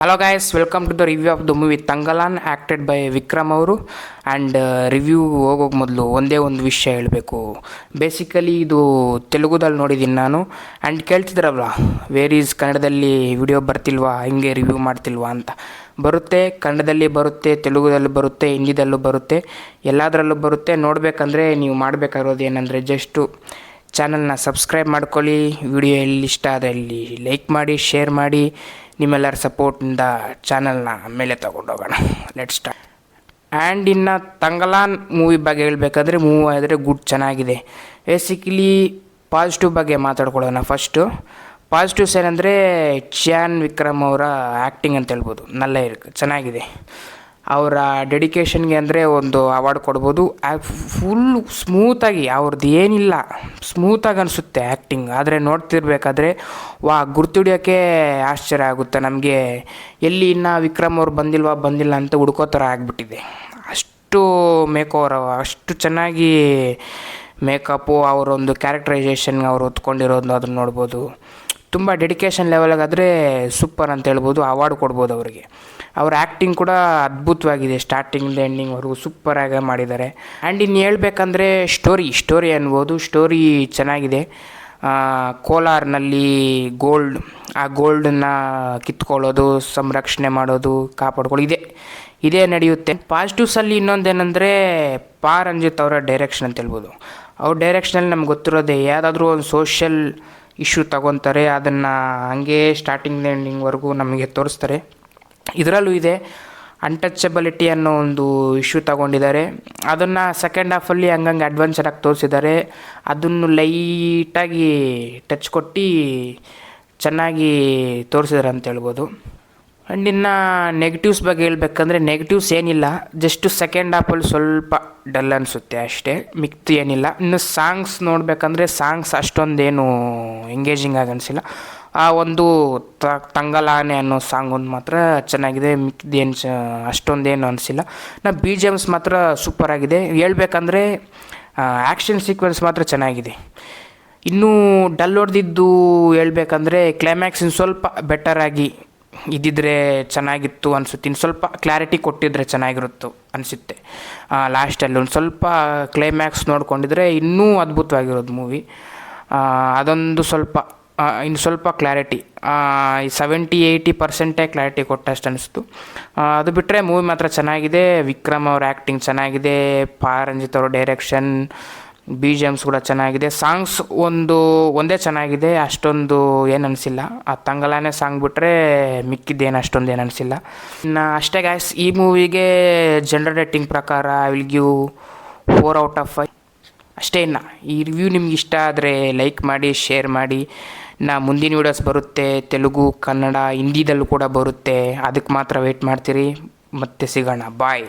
Hello guys, welcome to the review of the movie Thangalaan acted by Vikram ಅವರು. And review ಹೋಗೋಕೆ ಮೊದಲು ಒಂದೇ ಒಂದು ವಿಷಯ ಹೇಳಬೇಕು. ಬೇಸಿಕಲಿ ಇದು ತೆಲುಗುದಲ್ಲಿ ನೋಡಿದ್ದೀನಿ ನಾನು. ಆ್ಯಂಡ್ ಕೇಳ್ತಿದ್ರಲ್ಲ, ವೇರ್ ಈಸ್ ಕನ್ನಡದಲ್ಲಿ ವಿಡಿಯೋ ಬರ್ತಿಲ್ವಾ, ಹಿಂಗೆ ರಿವ್ಯೂ ಮಾಡ್ತಿಲ್ವಾ ಅಂತ. ಬರುತ್ತೆ, ಕನ್ನಡದಲ್ಲಿ ಬರುತ್ತೆ, ತೆಲುಗುದಲ್ಲಿ ಬರುತ್ತೆ, ಹಿಂದಿದಲ್ಲೂ ಬರುತ್ತೆ, ಎಲ್ಲದರಲ್ಲೂ ಬರುತ್ತೆ. ನೋಡಬೇಕಂದ್ರೆ ನೀವು ಮಾಡಬೇಕಾಗಿರೋದು ಏನಂದರೆ ಜಸ್ಟು ಚಾನಲ್ನ ಸಬ್ಸ್ಕ್ರೈಬ್ ಮಾಡ್ಕೊಳ್ಳಿ. ವಿಡಿಯೋ ಎಲ್ಲಿ ಇಷ್ಟ ಅದಲ್ಲಿ ಲೈಕ್ ಮಾಡಿ, ಶೇರ್ ಮಾಡಿ. ನಿಮ್ಮೆಲ್ಲರ ಸಪೋರ್ಟಿಂದ ಚಾನಲ್ನ ಮೇಲೆ ತೊಗೊಂಡೋಗೋಣ. Let's start. ಆ್ಯಂಡ್ ಇನ್ನು ತಂಗಲಾನ್ ಮೂವಿ ಬಗ್ಗೆ ಹೇಳಬೇಕಾದ್ರೆ ಮೂವಿ ಆದರೆ ಚೆನ್ನಾಗಿದೆ. ಬೇಸಿಕಲಿ ಪಾಸಿಟಿವ್ ಬಗ್ಗೆ ಮಾತಾಡ್ಕೊಳ್ಳೋಣ. ಫಸ್ಟು ಪಾಸಿಟಿವ್ಸ್ ಏನಂದರೆ ಚ್ಯಾನ್ ವಿಕ್ರಮ್ ಅವರ ಆ್ಯಕ್ಟಿಂಗ್ ಅಂತ ಹೇಳ್ಬೋದು. ಚೆನ್ನಾಗಿದೆ. ಅವರ ಡೆಡಿಕೇಶನ್ಗೆ ಅಂದರೆ ಒಂದು ಅವಾರ್ಡ್ ಕೊಡ್ಬೋದು. ಫುಲ್ ಸ್ಮೂತಾಗಿ ಅವ್ರದ್ದು ಏನಿಲ್ಲ, ಸ್ಮೂತಾಗಿ ಅನಿಸುತ್ತೆ ಆ್ಯಕ್ಟಿಂಗ್. ಆದರೆ ನೋಡ್ತಿರ್ಬೇಕಾದ್ರೆ ಗುರ್ತಿಡಿಯೋಕ್ಕೆ ಆಶ್ಚರ್ಯ ಆಗುತ್ತೆ ನಮಗೆ. ಎಲ್ಲಿ ಇನ್ನು ವಿಕ್ರಮ್ ಅವ್ರು ಬಂದಿಲ್ಲ ಅಂತ ಹುಡ್ಕೋ ಥರ ಆಗಿಬಿಟ್ಟಿದೆ. ಅಷ್ಟು ಮೇಕೋವರ್, ಅಷ್ಟು ಚೆನ್ನಾಗಿ ಮೇಕಪ್ಪು, ಅವರೊಂದು ಕ್ಯಾರೆಕ್ಟರೈಸೇಷನ್ಗೆ ಅವ್ರು ಹೊತ್ಕೊಂಡಿರೋದು ಅದನ್ನು ನೋಡ್ಬೋದು. ತುಂಬ ಡೆಡಿಕೇಶನ್ ಲೆವೆಲಾಗಾದರೆ ಸೂಪರ್ ಅಂತ ಹೇಳ್ಬೋದು. ಅವಾರ್ಡ್ ಕೊಡ್ಬೋದು ಅವರಿಗೆ. ಅವ್ರ ಆ್ಯಕ್ಟಿಂಗ್ ಕೂಡ ಅದ್ಭುತವಾಗಿದೆ. ಸ್ಟಾರ್ಟಿಂಗಿಂದ ಎಂಡಿಂಗ್ವರೆಗೂ ಸೂಪರಾಗಿ ಮಾಡಿದ್ದಾರೆ. ಆ್ಯಂಡ್ ಇನ್ನು ಹೇಳ್ಬೇಕಂದ್ರೆ ಸ್ಟೋರಿ ಅನ್ಬೋದು. ಸ್ಟೋರಿ ಚೆನ್ನಾಗಿದೆ. ಕೋಲಾರ್ನಲ್ಲಿ ಆ ಗೋಲ್ಡನ್ನು ಕಿತ್ಕೊಳ್ಳೋದು, ಸಂರಕ್ಷಣೆ ಮಾಡೋದು, ಕಾಪಾಡ್ಕೊಳ್ಳೋದು, ಇದೇ ನಡೆಯುತ್ತೆ. ಪಾಸಿಟಿವ್ಸಲ್ಲಿ ಇನ್ನೊಂದೇನೆಂದರೆ ರಂಜಿತ್ ಅವರ ಡೈರೆಕ್ಷನ್ ಅಂತ ಹೇಳ್ಬೋದು. ಅವ್ರ ಡೈರೆಕ್ಷನಲ್ಲಿ ನಮ್ಗೆ ಗೊತ್ತಿರೋದೇ, ಯಾವುದಾದ್ರೂ ಒಂದು ಸೋಷಿಯಲ್ ಇಶ್ಯೂ ತಗೊತಾರೆ, ಅದನ್ನು ಹಂಗೆ ಸ್ಟಾರ್ಟಿಂಗ್ ಎಂಡಿಂಗ್ವರೆಗೂ ನಮಗೆ ತೋರಿಸ್ತಾರೆ. ಇದರಲ್ಲೂ ಇದೆ. ಅನ್ಟಚಬಿಲಿಟಿ ಅನ್ನೋ ಒಂದು ಇಶ್ಯೂ ತಗೊಂಡಿದ್ದಾರೆ. ಅದನ್ನು ಸೆಕೆಂಡ್ ಹಾಫಲ್ಲಿ ಹಂಗಂಗೆ ಅಡ್ವೆಂಚರಾಗಿ ತೋರಿಸಿದ್ದಾರೆ. ಅದನ್ನು ಲೈಟಾಗಿ ಟಚ್ ಕೊಟ್ಟು ಚೆನ್ನಾಗಿ ತೋರಿಸಿದ್ದಾರೆ ಅಂತ ಹೇಳ್ಬೋದು. ಆ್ಯಂಡ್ ಇನ್ನು ನೆಗೆಟಿವ್ಸ್ ಬಗ್ಗೆ ಹೇಳ್ಬೇಕಂದ್ರೆ ನೆಗೆಟಿವ್ಸ್ ಏನಿಲ್ಲ. ಜಸ್ಟು ಸೆಕೆಂಡ್ ಹಾಫಲ್ಲಿ ಸ್ವಲ್ಪ ಡಲ್ ಅನಿಸುತ್ತೆ ಅಷ್ಟೇ, ಮಿಕ್ತು ಏನಿಲ್ಲ. ಇನ್ನು ಸಾಂಗ್ಸ್ ನೋಡಬೇಕಂದ್ರೆ ಸಾಂಗ್ಸ್ ಅಷ್ಟೊಂದೇನು ಎಂಗೇಜಿಂಗ್ ಆಗಿ ಅನಿಸಿಲ್ಲ. ಆ ಒಂದು ತಂಗಲಾನೆ ಅನ್ನೋ ಸಾಂಗ್ ಒಂದು ಮಾತ್ರ ಚೆನ್ನಾಗಿದೆ. ಮಿಕ್ದೇನು ಅಷ್ಟೊಂದೇನು ಅನಿಸಿಲ್ಲ. BGMs ಮಾತ್ರ ಸೂಪರಾಗಿದೆ. ಹೇಳ್ಬೇಕಂದ್ರೆ ಆ್ಯಕ್ಷನ್ ಸೀಕ್ವೆನ್ಸ್ ಮಾತ್ರ ಚೆನ್ನಾಗಿದೆ. ಇನ್ನೂ ಡಲ್ ಹೊಡೆದಿದ್ದು ಹೇಳ್ಬೇಕಂದ್ರೆ ಕ್ಲೈಮ್ಯಾಕ್ಸ್ ಇನ್ನು ಸ್ವಲ್ಪ ಬೆಟರಾಗಿ ಇದ್ದಿದ್ರೆ ಚೆನ್ನಾಗಿತ್ತು ಅನಿಸುತ್ತೆ. ಇನ್ನು ಸ್ವಲ್ಪ ಕ್ಲಾರಿಟಿ ಕೊಟ್ಟಿದ್ರೆ ಚೆನ್ನಾಗಿರುತ್ತು ಅನಿಸುತ್ತೆ. ಲಾಸ್ಟಲ್ಲಿ ಒಂದು ಸ್ವಲ್ಪ ಕ್ಲೈಮ್ಯಾಕ್ಸ್ ನೋಡ್ಕೊಂಡಿದ್ರೆ ಇನ್ನೂ ಅದ್ಭುತವಾಗಿರೋದು ಮೂವಿ. ಅದೊಂದು ಇನ್ನು ಸ್ವಲ್ಪ ಕ್ಲಾರಿಟಿ 70-80% ಕ್ಲಾರಿಟಿ ಕೊಟ್ಟಷ್ಟು ಅನಿಸ್ತು. ಅದು ಬಿಟ್ಟರೆ ಮೂವಿ ಮಾತ್ರ ಚೆನ್ನಾಗಿದೆ. ವಿಕ್ರಮ್ ಅವ್ರ ಆ್ಯಕ್ಟಿಂಗ್ ಚೆನ್ನಾಗಿದೆ. ರಂಜಿತ್ ಅವ್ರ ಡೈರೆಕ್ಷನ್, BGMs ಕೂಡ ಚೆನ್ನಾಗಿದೆ. ಸಾಂಗ್ಸ್ ಒಂದೇ ಚೆನ್ನಾಗಿದೆ, ಅಷ್ಟೊಂದು ಏನು ಅನಿಸಿಲ್ಲ. ಆ ತಂಗಲಾನೆ ಸಾಂಗ್ ಬಿಟ್ಟರೆ ಮಿಕ್ಕಿದ್ದೇನು ಅಷ್ಟೊಂದು ಏನು ಅನಿಸಿಲ್ಲ. ಇನ್ನು ಅಷ್ಟೇ ಗಾಯ್ಸ್, ಈ ಮೂವಿಗೆ ಜನರಲ್ ರೇಟಿಂಗ್ ಪ್ರಕಾರ ಐ ವಿಲ್ ಗಿವ್ 4/5 ಅಷ್ಟೇ. ಇನ್ನು ಈ ರಿವ್ಯೂ ನಿಮ್ಗೆ ಇಷ್ಟ ಆದರೆ ಲೈಕ್ ಮಾಡಿ, ಶೇರ್ ಮಾಡಿ. ಮುಂದಿನ ವೀಡಿಯೋಸ್ ಬರುತ್ತೆ, ತೆಲುಗು, ಕನ್ನಡ, ಹಿಂದಿದಲ್ಲೂ ಕೂಡ ಬರುತ್ತೆ. ಅದಕ್ಕೆ ಮಾತ್ರ ವೆಯ್ಟ್ ಮಾಡ್ತೀರಿ. ಮತ್ತೆ ಸಿಗೋಣ. ಬಾಯ್.